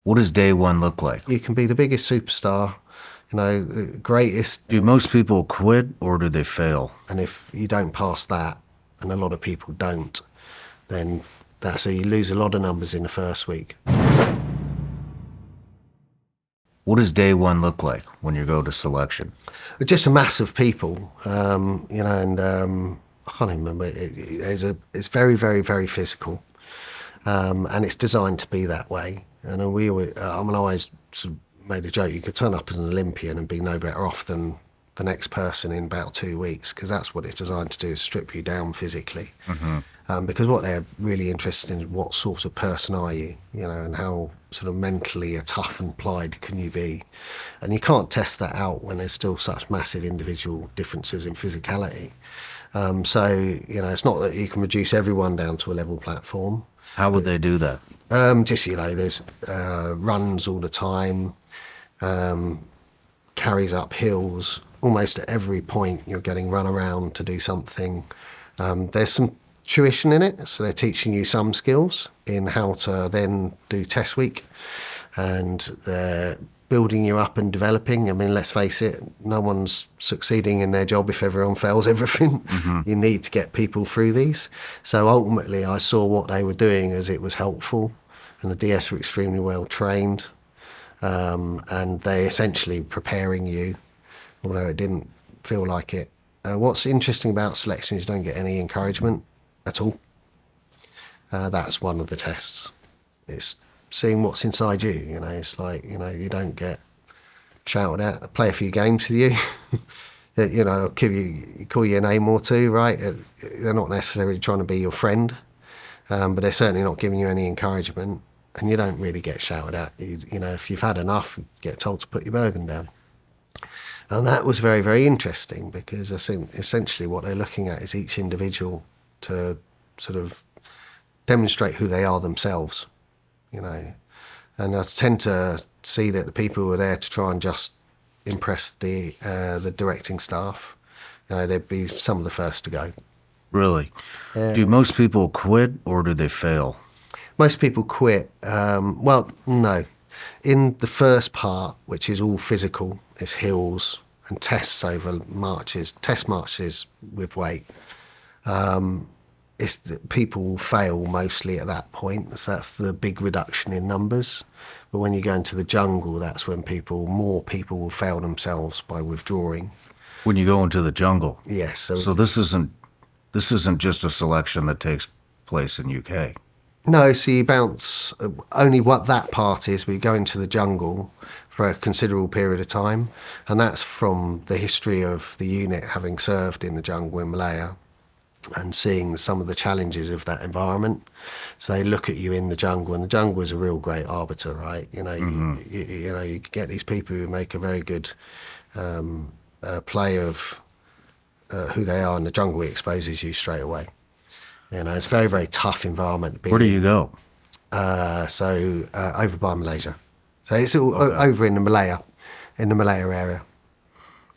What does day one look like? You can be the biggest superstar, the greatest, Do most people quit or do they fail? and if you don't pass that, and a lot of people don't, then that's how you lose a lot of numbers in the first week. What does day one look like when you go to selection? Just a mass of people, and I can't even remember. It's very, very, very physical, and it's designed to be that way. And I always sort of made a joke. You could turn up as an Olympian and be no better off than the next person in about 2 weeks, because that's what it's designed to do, is strip you down physically. Because what they're really interested in is what sort of person are you, and how sort of mentally tough and plied can you be. And you can't test that out when there's still such massive individual differences in physicality. It's not that you can reduce everyone down to a level platform. How would they do that? There's runs all the time, carries up hills. Almost at every point you're getting run around to do something. There's some tuition in it, so they're teaching you some skills in how to then do test week, and they're building you up and developing. I mean, let's face it, no one's succeeding in their job if everyone fails everything. You need to get people through these. So ultimately I saw what they were doing as it was helpful, and the DS were extremely well trained, and they essentially preparing you, although it didn't feel like it. What's interesting about selection is you don't get any encouragement at all. That's one of the tests. It's seeing what's inside you. It's like, you don't get shouted at. I play a few games with you. I'll call you a name or two, right? They're not necessarily trying to be your friend, but they're certainly not giving you any encouragement, and you don't really get shouted at. If you've had enough, you get told to put your Bergen down. And that was very, very interesting, because I think essentially what they're looking at is each individual to sort of demonstrate who they are themselves, And I tend to see that the people who are there to try and just impress the directing staff, they'd be some of the first to go. Really? Do most people quit or do they fail? Most people quit. Well, no. In the first part, which is all physical, it's hills and tests over marches, test marches with weight. People fail mostly at that point, so that's the big reduction in numbers. But when you go into the jungle, that's when more people will fail themselves by withdrawing. When you go into the jungle? Yes. So this isn't just a selection that takes place in UK? No, so you bounce, only what that part is, we go into the jungle for a considerable period of time, and that's from the history of the unit having served in the jungle in Malaya and seeing some of the challenges of that environment. So they look at you in the jungle, and the jungle is a real great arbiter, right? You get these people who make a very good play of who they are, and the jungle exposes you straight away. It's a very, very tough environment to be in. Where do you go? Over by Malaysia. So it's all over in the Malaya area.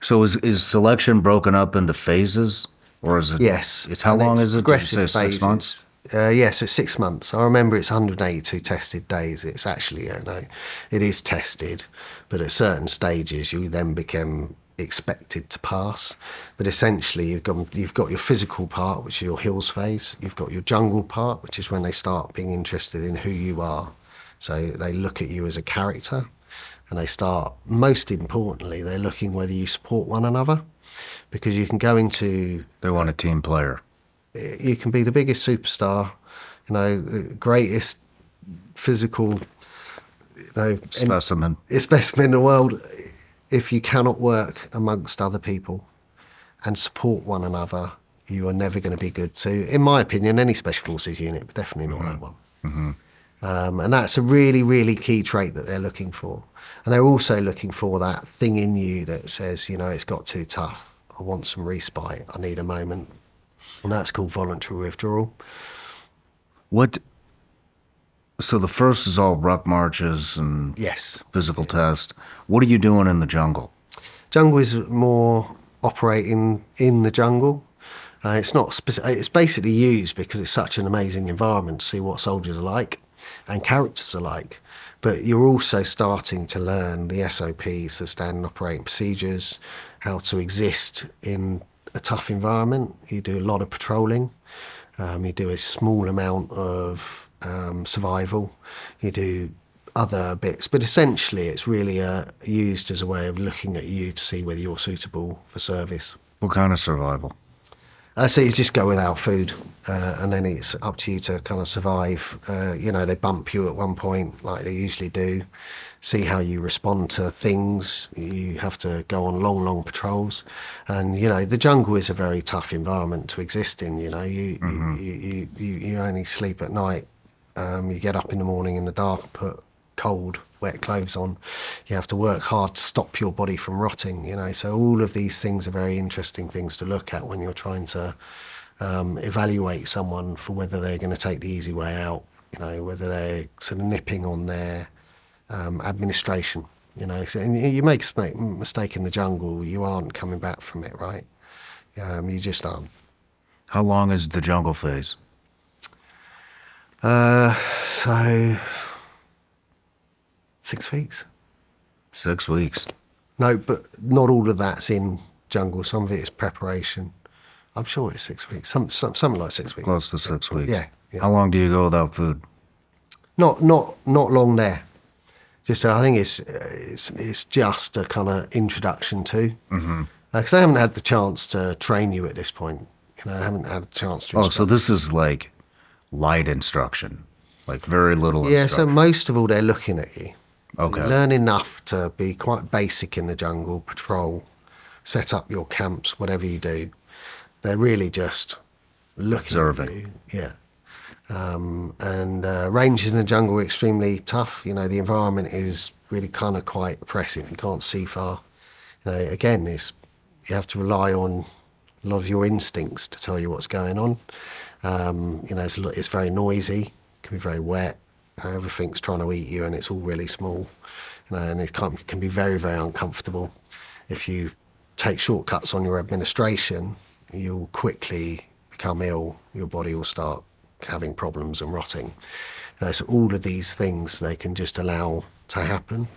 So is selection broken up into phases? Or is it? Yes. How long is it? Progressive Did you say phases. 6 months? Yes, it's 6 months. I remember it's 182 tested days. It's actually, it is tested, but at certain stages you then become expected to pass. But essentially you've got your physical part, which is your hills phase. You've got your jungle part, which is when they start being interested in who you are. So they look at you as a character, and they start, most importantly, they're looking whether you support one another, because you can go into... They want a team player. You can be the biggest superstar, the greatest physical, Specimen in the world. If you cannot work amongst other people and support one another, you are never going to be good. So, in my opinion, any Special Forces unit, but definitely not that one. And that's a really, really key trait that they're looking for. And they're also looking for that thing in you that says, it's got too tough. I want some respite. I need a moment. And that's called voluntary withdrawal. So the first is all ruck marches and Yes. physical test. What are you doing in the jungle? Jungle is more operating in the jungle. It's not it's basically used because it's such an amazing environment to see what soldiers are like and characters are like. But you're also starting to learn the SOPs, the standard operating procedures, how to exist in a tough environment. You do a lot of patrolling. You do a small amount of survival. You do other bits, but essentially it's really used as a way of looking at you to see whether you're suitable for service. What kind of survival? So you just go without food, and then it's up to you to kind of survive. They bump you at one point, like they usually do, see how you respond to things. You have to go on long, long patrols. And, the jungle is a very tough environment to exist in. You only sleep at night. You get up in the morning in the dark, put cold, wet clothes on. You have to work hard to stop your body from rotting, So all of these things are very interesting things to look at when you're trying to evaluate someone for whether they're going to take the easy way out, whether they're sort of nipping on their administration, So, and you make a mistake in the jungle, you aren't coming back from it, right? You just aren't. How long is the jungle phase? So 6 weeks. 6 weeks. No, but not all of that's in jungle. Some of it is preparation. I'm sure it's 6 weeks. Something like 6 weeks. Close to 6 weeks. Yeah. How long do you go without food? Not long there. Just I think it's just a kind of introduction to. Because I haven't had the chance to train you at this point. I haven't had a chance to. Oh, so this is like light instruction, like very little Yeah, instruction. so most of all, they're looking at you. Okay. You learn enough to be quite basic in the jungle, patrol, set up your camps, whatever you do. They're really just looking Observing. at you. Yeah. Ranges in the jungle are extremely tough. The environment is really kind of quite oppressive. You can't see far. Again, you have to rely on a lot of your instincts to tell you what's going on. It's very noisy, can be very wet. Everything's trying to eat you, and it's all really small. And it can be very, very uncomfortable. If you take shortcuts on your administration, you'll quickly become ill. Your body will start having problems and rotting. So all of these things they can just allow to happen.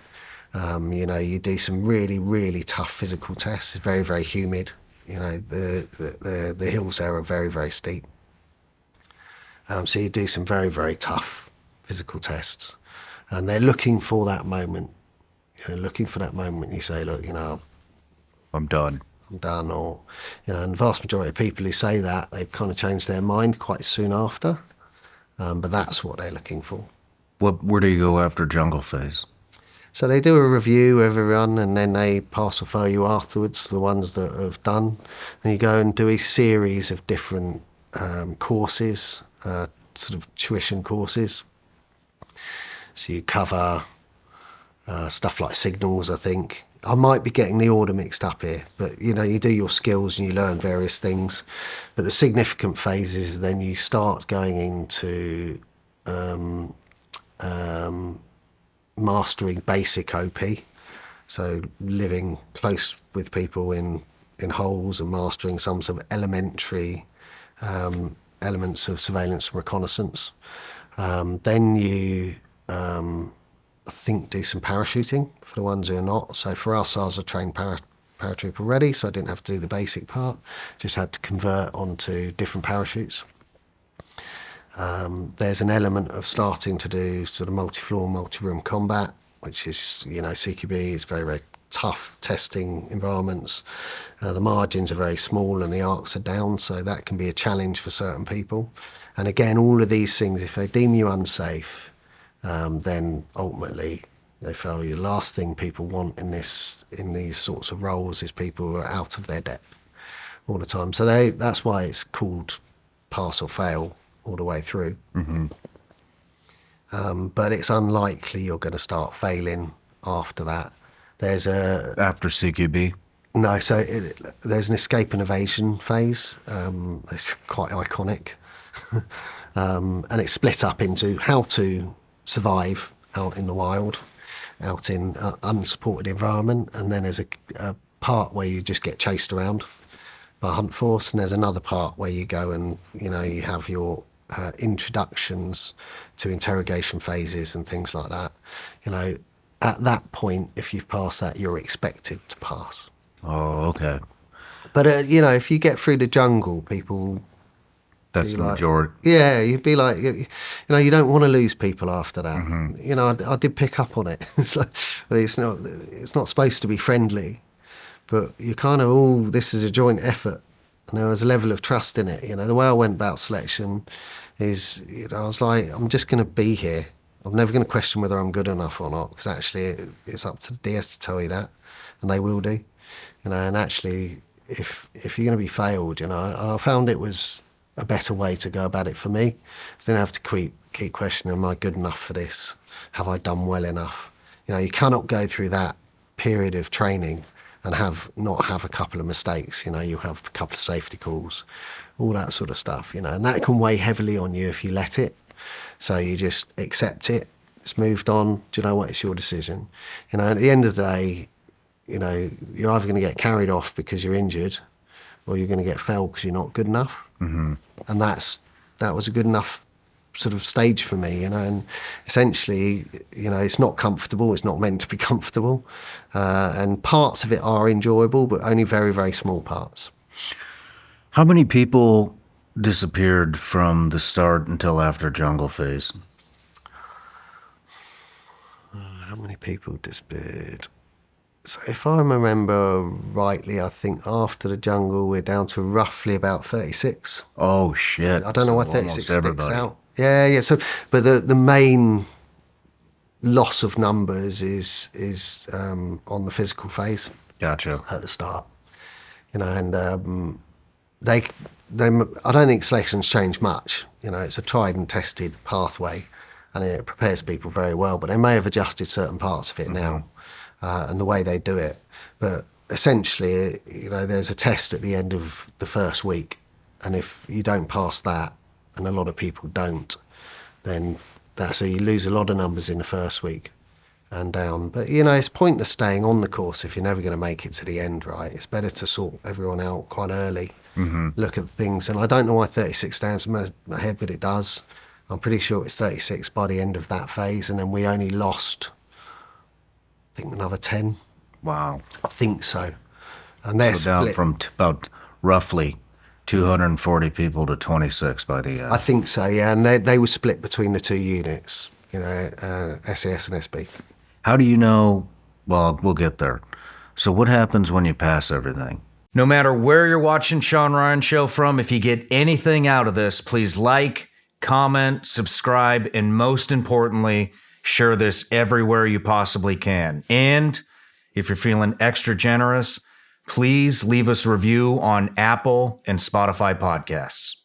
You do some really, really tough physical tests. It's very, very humid. The hills there are very, very steep. So you do some very, very tough physical tests, and they're looking for that moment. You say, look, I'm done. I'm done, or and the vast majority of people who say that, they've kind of changed their mind quite soon after. But that's what they're looking for. Where do you go after jungle phase? So they do a review of everyone, and then they pass or fail you afterwards, the ones that have done. And you go and do a series of different courses, sort of tuition courses. So you cover stuff like signals, I think. I might be getting the order mixed up here, but you do your skills and you learn various things. But the significant phases, then you start going into mastering basic OP. So living close with people in holes and mastering some sort of elementary elements of surveillance and reconnaissance. Then you I think do some parachuting for the ones who are not. So for us, I was a trained paratrooper already, so I didn't have to do the basic part. Just had to convert onto different parachutes. There's an element of starting to do sort of multi-floor, multi-room combat, which is, CQB is very, very tough testing environments. The margins are very small and the arcs are down, so that can be a challenge for certain people. And again, all of these things, if they deem you unsafe, then ultimately they fail you. The last thing people want in these sorts of roles is people who are out of their depth all the time. So that's why it's called pass or fail all the way through. Mm-hmm. But it's unlikely you're going to start failing after that. After CQB? No, so there's an escape and evasion phase. It's quite iconic. And it's split up into how to survive out in the wild, out in unsupported environment, and then there's a part where you just get chased around by a hunt force, and there's another part where you go and you have your introductions to interrogation phases and things like that. At that point, if you've passed that, you're expected to pass. Oh, okay. But if you get through the jungle, people. That's the majority. Yeah, you'd be like, you don't want to lose people after that. I did pick up on it. But it's not supposed to be friendly, but you kind of, this is a joint effort. And there was a level of trust in it. The way I went about selection is, I was like, I'm just going to be here. I'm never going to question whether I'm good enough or not, because actually it's up to the DS to tell you that, and they will do. And actually, if you're going to be failed, and I found it was a better way to go about it for me. I didn't have to keep questioning, am I good enough for this? Have I done well enough? You cannot go through that period of training and not have a couple of mistakes. You have a couple of safety calls, all that sort of stuff, and that can weigh heavily on you if you let it. So you just accept it. It's moved on. Do you know what? It's your decision. At the end of the day, you're either going to get carried off because you're injured, or you're going to get failed because you're not good enough. Mm-hmm. And that was a good enough sort of stage for me, and essentially, it's not comfortable. It's not meant to be comfortable. And parts of it are enjoyable, but only very, very small parts. How many people disappeared from the start until after jungle phase? How many people disappeared? So if I remember rightly, I think after the jungle, we're down to roughly about 36. Oh, shit. I don't know why 36 sticks out. Yeah. So, but the main loss of numbers is on the physical phase. Gotcha. At the start. And I don't think selection's changed much. It's a tried and tested pathway, and it prepares people very well, but they may have adjusted certain parts of it now. And the way they do it. But essentially, there's a test at the end of the first week. And if you don't pass that, and a lot of people don't, then so you lose a lot of numbers in the first week and down. But, it's pointless staying on the course if you're never going to make it to the end, right? It's better to sort everyone out quite early, look at things. And I don't know why 36 stands in my head, but it does. I'm pretty sure it's 36 by the end of that phase. And then we only lost, I think, another 10. Wow. I think so. And they're so down split. from about roughly 240 people to 26 by the end. I think so, yeah. And they were split between the two units, SAS and SB. How do you know? Well, we'll get there. So what happens when you pass everything? No matter where you're watching Shawn Ryan Show from, if you get anything out of this, please like, comment, subscribe, and most importantly, share this everywhere you possibly can. And if you're feeling extra generous, please leave us a review on Apple and Spotify podcasts.